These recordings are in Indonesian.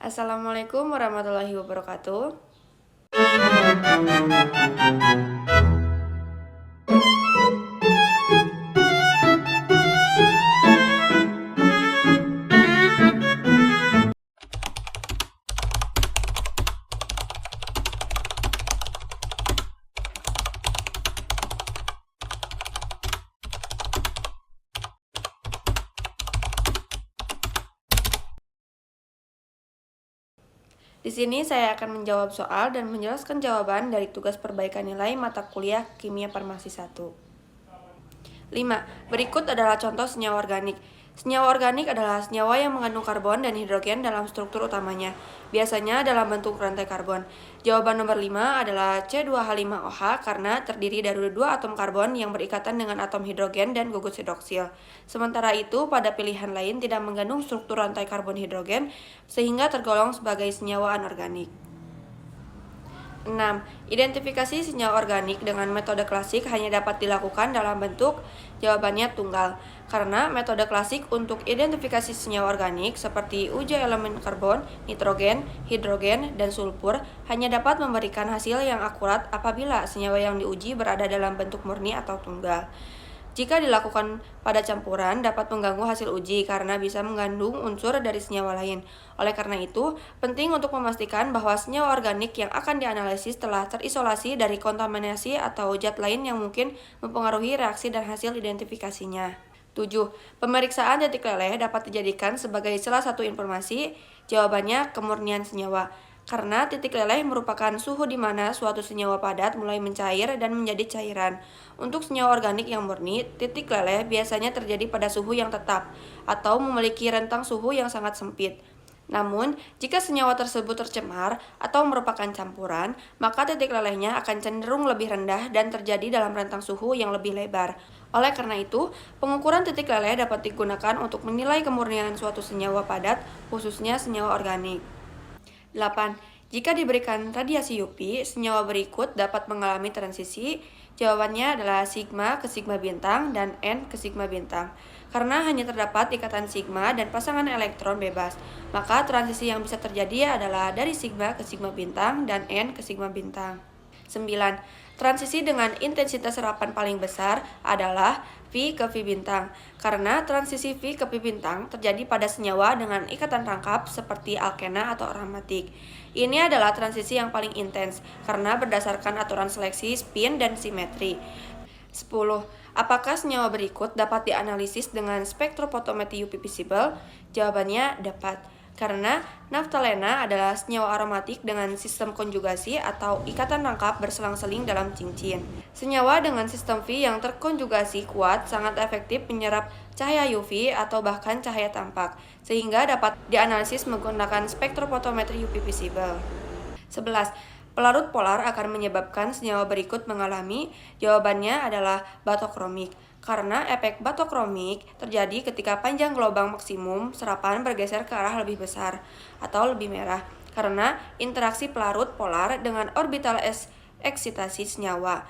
Assalamualaikum warahmatullahi wabarakatuh. Di sini saya akan menjawab soal dan menjelaskan jawaban dari tugas perbaikan nilai mata kuliah Kimia Farmasi 1. 5. Berikut adalah contoh senyawa organik. Senyawa organik adalah senyawa yang mengandung karbon dan hidrogen dalam struktur utamanya, biasanya dalam bentuk rantai karbon. Jawaban nomor 5 adalah C2H5OH karena terdiri dari 2 atom karbon yang berikatan dengan atom hidrogen dan gugus hidroksil. Sementara itu, pada pilihan lain tidak mengandung struktur rantai karbon hidrogen, sehingga tergolong sebagai senyawa anorganik. 6. Identifikasi senyawa organik dengan metode klasik hanya dapat dilakukan dalam bentuk jawabannya tunggal. Karena metode klasik untuk identifikasi senyawa organik seperti uji elemen karbon, nitrogen, hidrogen, dan sulfur hanya dapat memberikan hasil yang akurat apabila senyawa yang diuji berada dalam bentuk murni atau tunggal. Jika dilakukan pada campuran, dapat mengganggu hasil uji karena bisa mengandung unsur dari senyawa lain. Oleh karena itu, penting untuk memastikan bahwa senyawa organik yang akan dianalisis telah terisolasi dari kontaminasi atau zat lain yang mungkin mempengaruhi reaksi dan hasil identifikasinya. 7. Pemeriksaan titik leleh dapat dijadikan sebagai salah satu informasi. Jawabannya kemurnian senyawa. Karena titik leleh merupakan suhu di mana suatu senyawa padat mulai mencair dan menjadi cairan. Untuk senyawa organik yang murni, titik leleh biasanya terjadi pada suhu yang tetap atau memiliki rentang suhu yang sangat sempit. Namun, jika senyawa tersebut tercemar atau merupakan campuran, maka titik lelehnya akan cenderung lebih rendah dan terjadi dalam rentang suhu yang lebih lebar. Oleh karena itu, pengukuran titik leleh dapat digunakan untuk menilai kemurnian suatu senyawa padat, khususnya senyawa organik. 8. Jika diberikan radiasi UV, senyawa berikut dapat mengalami transisi. Jawabannya adalah sigma ke sigma bintang dan N ke sigma bintang. Karena hanya terdapat ikatan sigma dan pasangan elektron bebas, maka transisi yang bisa terjadi adalah dari sigma ke sigma bintang dan N ke sigma bintang. 9. Transisi dengan intensitas serapan paling besar adalah V ke V bintang, karena transisi V ke V bintang terjadi pada senyawa dengan ikatan rangkap seperti alkena atau aromatik. Ini adalah transisi yang paling intens, karena berdasarkan aturan seleksi spin dan simetri. 10. Apakah senyawa berikut dapat dianalisis dengan spektrofotometri UV visible? Jawabannya dapat. Karena naftalena adalah senyawa aromatik dengan sistem konjugasi atau ikatan rangkap berselang-seling dalam cincin. Senyawa dengan sistem V yang terkonjugasi kuat sangat efektif menyerap cahaya UV atau bahkan cahaya tampak, sehingga dapat dianalisis menggunakan spektrofotometri UV visible. 11. Pelarut polar akan menyebabkan senyawa berikut mengalami. Jawabannya adalah batokromik. Karena efek batokromik terjadi ketika panjang gelombang maksimum serapan bergeser ke arah lebih besar atau lebih merah karena interaksi pelarut polar dengan orbital eksitasi senyawa.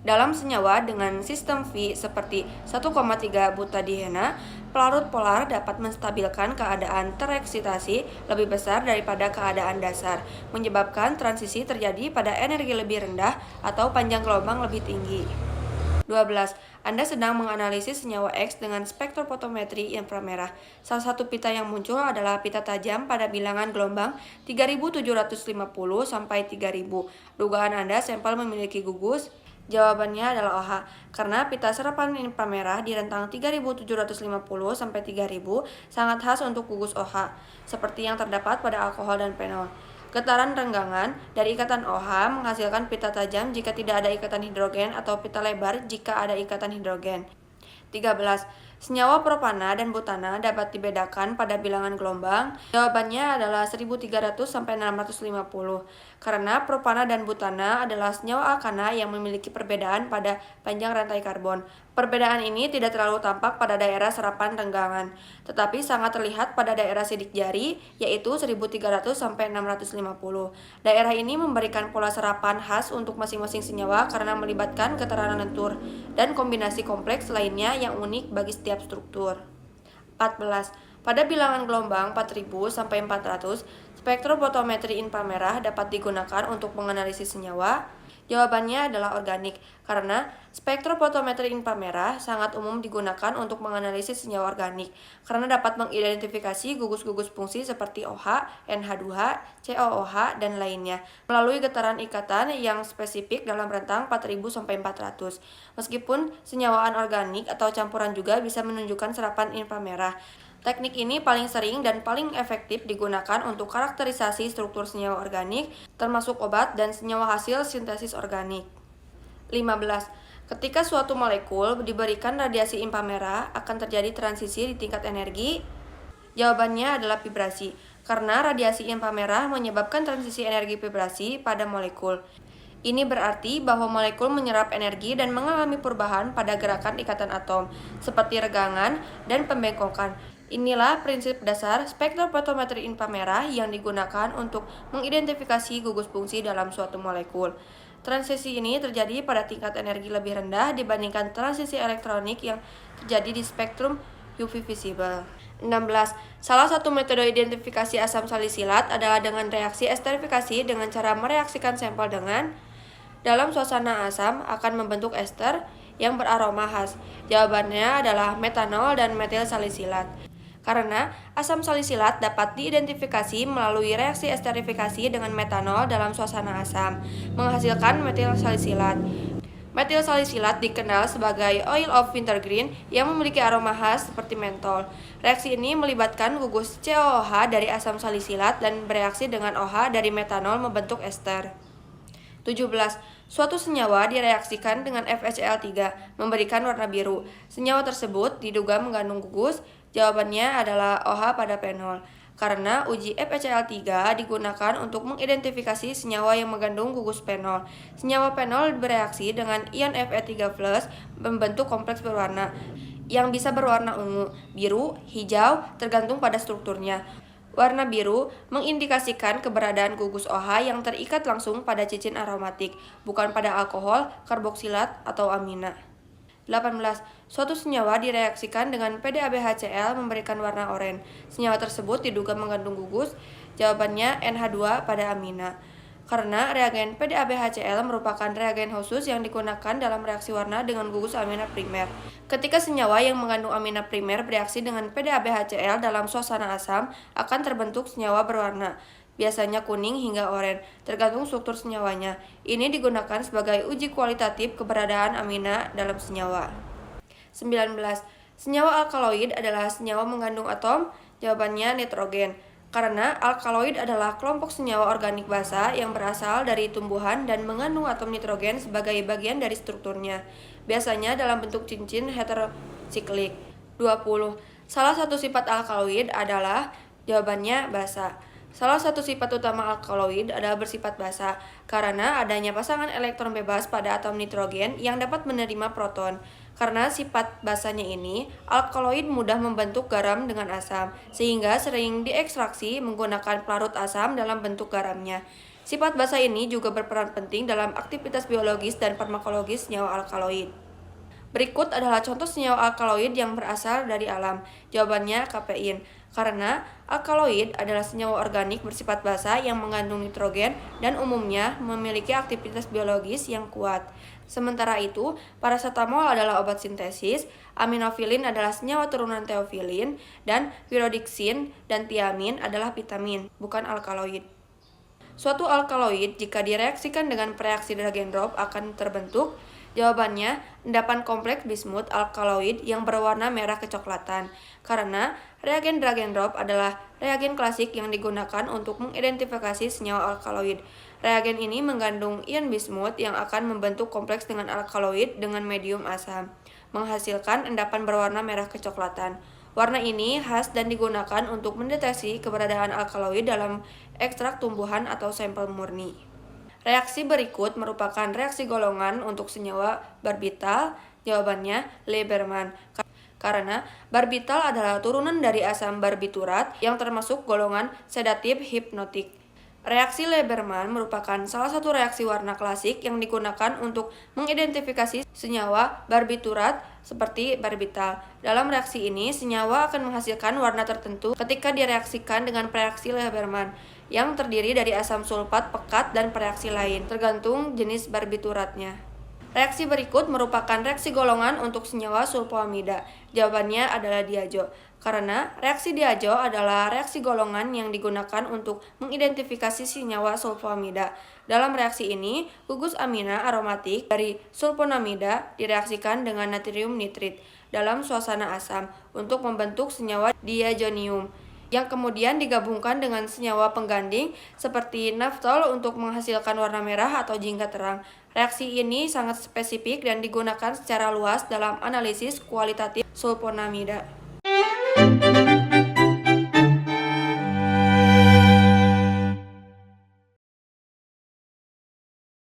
Dalam senyawa dengan sistem V seperti 1,3 butadiena, pelarut polar dapat menstabilkan keadaan tereksitasi lebih besar daripada keadaan dasar, menyebabkan transisi terjadi pada energi lebih rendah atau panjang gelombang lebih tinggi. 12. Anda sedang menganalisis senyawa X dengan spektrofotometri inframerah. Salah satu pita yang muncul adalah pita tajam pada bilangan gelombang 3750 sampai 3000. Dugaan Anda sampel memiliki gugus? Jawabannya adalah OH, karena pita serapan inframerah di rentang 3750 sampai 3000 sangat khas untuk gugus OH, seperti yang terdapat pada alkohol dan fenol. Getaran renggangan dari ikatan OH menghasilkan pita tajam jika tidak ada ikatan hidrogen atau pita lebar jika ada ikatan hidrogen. 13. Senyawa propana dan butana dapat dibedakan pada bilangan gelombang. Jawabannya adalah 1300 sampai 650. Karena propana dan butana adalah senyawa alkana yang memiliki perbedaan pada panjang rantai karbon. Perbedaan ini tidak terlalu tampak pada daerah serapan renggangan, tetapi sangat terlihat pada daerah sidik jari, yaitu 1300 sampai 650. Daerah ini memberikan pola serapan khas untuk masing-masing senyawa karena melibatkan keterangan lentur dan kombinasi kompleks lainnya yang unik bagi setiap struktur. 14. Pada bilangan gelombang 4000 sampai 400, Spektrofotometri inframerah dapat digunakan untuk menganalisis senyawa. Jawabannya adalah organik, karena spektrofotometri inframerah sangat umum digunakan untuk menganalisis senyawa organik, karena dapat mengidentifikasi gugus-gugus fungsi seperti OH, NH2, COOH, dan lainnya, melalui getaran ikatan yang spesifik dalam rentang 4000–400. Meskipun senyawa anorganik atau campuran juga bisa menunjukkan serapan inframerah. Teknik ini paling sering dan paling efektif digunakan untuk karakterisasi struktur senyawa organik, termasuk obat dan senyawa hasil sintesis organik. 15. Ketika suatu molekul diberikan radiasi inframerah, akan terjadi transisi di tingkat energi. Jawabannya adalah vibrasi, karena radiasi inframerah menyebabkan transisi energi vibrasi pada molekul. Ini berarti bahwa molekul menyerap energi dan mengalami perubahan pada gerakan ikatan atom, seperti regangan dan pembengkokan. Inilah prinsip dasar spektrofotometri inframerah yang digunakan untuk mengidentifikasi gugus fungsi dalam suatu molekul. Transisi ini terjadi pada tingkat energi lebih rendah dibandingkan transisi elektronik yang terjadi di spektrum UV visible. 16. Salah satu metode identifikasi asam salisilat adalah dengan reaksi esterifikasi dengan cara mereaksikan sampel dengan dalam suasana asam akan membentuk ester yang beraroma khas. Jawabannya adalah metanol dan metil salisilat. Karena asam salisilat dapat diidentifikasi melalui reaksi esterifikasi dengan metanol dalam suasana asam, menghasilkan metil salisilat. Metil salisilat dikenal sebagai oil of wintergreen yang memiliki aroma khas seperti mentol. Reaksi ini melibatkan gugus COOH dari asam salisilat dan bereaksi dengan OH dari metanol membentuk ester. 17. Suatu senyawa direaksikan dengan FeCl3 memberikan warna biru. Senyawa tersebut diduga mengandung gugus. Jawabannya adalah OH pada fenol. Karena uji FeCl3 digunakan untuk mengidentifikasi senyawa yang mengandung gugus fenol. Senyawa fenol bereaksi dengan ion Fe3+ membentuk kompleks berwarna yang bisa berwarna ungu, biru, hijau tergantung pada strukturnya. Warna biru mengindikasikan keberadaan gugus OH yang terikat langsung pada cincin aromatik, bukan pada alkohol, karboksilat, atau amina. 18. Suatu senyawa direaksikan dengan PDABHCl memberikan warna oranye. Senyawa tersebut diduga mengandung gugus. Jawabannya NH2 pada amina. Karena reagen PDABHCl merupakan reagen khusus yang digunakan dalam reaksi warna dengan gugus amina primer. Ketika senyawa yang mengandung amina primer bereaksi dengan PDABHCl dalam suasana asam, akan terbentuk senyawa berwarna, biasanya kuning hingga oranye, tergantung struktur senyawanya. Ini digunakan sebagai uji kualitatif keberadaan amina dalam senyawa. 19. Senyawa alkaloid adalah senyawa mengandung atom. Jawabannya nitrogen. Karena alkaloid adalah kelompok senyawa organik basa yang berasal dari tumbuhan dan mengandung atom nitrogen sebagai bagian dari strukturnya, biasanya dalam bentuk cincin heterosiklik. 20. Salah satu sifat alkaloid adalah. Jawabannya basa. Salah satu sifat utama alkaloid adalah bersifat basa, karena adanya pasangan elektron bebas pada atom nitrogen yang dapat menerima proton. Karena sifat basanya ini, alkaloid mudah membentuk garam dengan asam, sehingga sering diekstraksi menggunakan pelarut asam dalam bentuk garamnya. Sifat basa ini juga berperan penting dalam aktivitas biologis dan farmakologis senyawa alkaloid. Berikut adalah contoh senyawa alkaloid yang berasal dari alam. Jawabannya kafein. Karena alkaloid adalah senyawa organik bersifat basa yang mengandung nitrogen dan umumnya memiliki aktivitas biologis yang kuat. Sementara itu, paracetamol adalah obat sintesis, aminofilin adalah senyawa turunan teofilin, dan pyridixin dan tiamin adalah vitamin, bukan alkaloid. Suatu alkaloid jika direaksikan dengan reaksi drag and drop akan terbentuk. Jawabannya, endapan kompleks bismut alkaloid yang berwarna merah kecoklatan. Karena reagen drag and drop adalah reagen klasik yang digunakan untuk mengidentifikasi senyawa alkaloid. Reagen ini mengandung ion bismut yang akan membentuk kompleks dengan alkaloid dengan medium asam, menghasilkan endapan berwarna merah kecoklatan. Warna ini khas dan digunakan untuk mendeteksi keberadaan alkaloid dalam ekstrak tumbuhan atau sampel murni. Reaksi berikut merupakan reaksi golongan untuk senyawa barbital. Jawabannya Lieberman. Karena barbital adalah turunan dari asam barbiturat yang termasuk golongan sedatif hipnotik. Reaksi Lieberman merupakan salah satu reaksi warna klasik yang digunakan untuk mengidentifikasi senyawa barbiturat seperti barbital. Dalam reaksi ini, senyawa akan menghasilkan warna tertentu ketika direaksikan dengan reaksi Lieberman. yang terdiri dari asam sulfat pekat dan pereaksi lain, tergantung jenis barbituratnya. Reaksi berikut merupakan reaksi golongan untuk senyawa sulfoamida. Jawabannya adalah diazo. Karena reaksi diazo adalah reaksi golongan yang digunakan untuk mengidentifikasi senyawa sulfoamida. Dalam reaksi ini, gugus amina aromatik dari sulfonamida direaksikan dengan natrium nitrit dalam suasana asam untuk membentuk senyawa diazonium, yang kemudian digabungkan dengan senyawa pengganding seperti naftol untuk menghasilkan warna merah atau jingga terang. Reaksi ini sangat spesifik dan digunakan secara luas dalam analisis kualitatif sulfonamida.